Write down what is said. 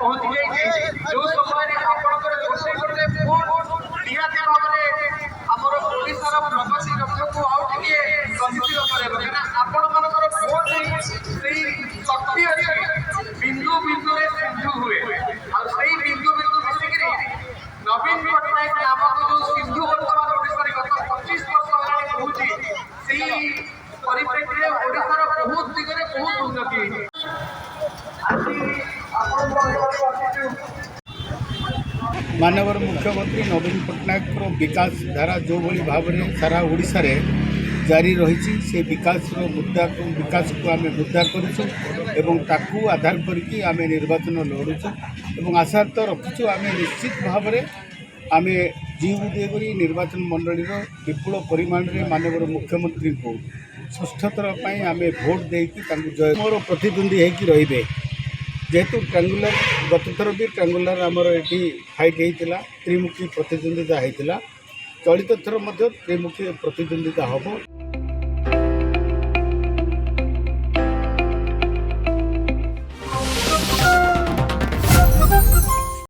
पहुंची जाइए जो समय आपणकर गोटे गोटे भोट निहाती भाव में आमर ओडिशार प्रगति रथ को आउ टिके गतिशील करेबो काना आपण मानकर भोट सेही शक्ति अछि बिंदु बिंदु रे सिंधु हुए और सेही बिंदु बिंदु मिसिकरी नवीन पटनायक नामक जो सिंधु वर्तमान ओडिशार गत 25 वर्ष हेलानी पहुंची सेही परिप्रेक्षी में ओडिशार बहुत दिगरे बहुत उन्नति मानवर मुख्यमंत्री नवीन पट्टनायक विकास धारा जो भली भाव में सारा ओडिशा रे जारी रही से विकास मुद्दा को विकास को आम मुद्दा करूँ ताकू आधार करके आम निर्वाचन लड़ुचु आशा तो रखुचु आम निश्चित भाव में आम जीव देवरी निर्वाचन मंडल विपुल परिमाण में मानवर मुख्यमंत्री को षष्ठ थर पर आम भोट देकी मोर प्रतिद्वंदी होकर रे जेहेतु ट्रांगुलर गत थर भी ट्रांगुलर आमर ये फाइट होता त्रिमुखी प्रतिद्वंदिता होता चलित थर त्रिमुखी प्रतिद्वंदिता हम।